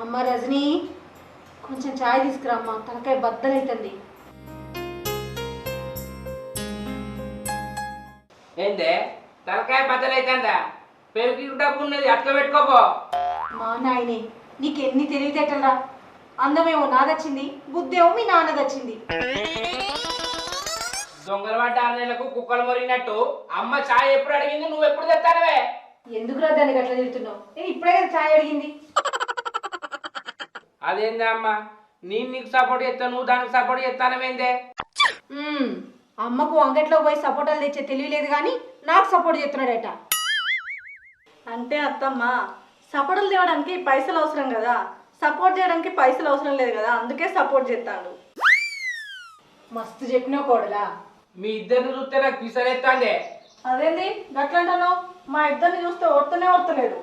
అమ్మ రజనీ, కొంచెం చాయ్ తీసుకురామ్మా, తలకాయ బద్దలైతుంది. ఏందే తలకాయ బద్దలైతుందా? పెరుగు డబ్బు ఉన్నది అట్లా పెట్టుకోపో. మా నాయనే, నీకెన్ని తెలివితేటలరా. అందమేమో నాదొచ్చింది, బుద్ధేమో మీ నాన్నదొచ్చింది. దొంగల పడ్డ 6 నెలలకు కుక్కలు మొరిగినట్టు అమ్మ చాయ్ ఎప్పుడు అడిగింది, నువ్వు ఎప్పుడు తెస్తానవే? ఎందుకురా దానికి అట్లా తిడుతున్నావు? నేను ఇప్పుడే కదా చాయ్ అడిగింది. అదేందా అమ్మ, నేను నీకు సపోర్ట్ చేస్తాను, నువ్వు దానికి సపోర్ట్ చేస్తానవేందే? అమ్మకు అంగట్లో పోయి సపోర్టాలు తెచ్చే తెలివి లేదు కానీ నాకు సపోర్ట్ చేస్తున్నాడట. అంటే అత్తమ్మ, సపోర్టులు తేవడానికి పైసలు అవసరం కదా, సపోర్ట్ చేయడానికి పైసలు అవసరం లేదు కదా, అందుకే సపోర్ట్ చేస్తాడు. మస్తు చెప్పినావు కోడలా. మీ ఇద్దరిని చూస్తే నాకు పిసరెత్తాందే. అదేంది గట్లంటున్నావు? మా ఇద్దరిని చూస్తే ఓర్తనే ఓర్తలేదు.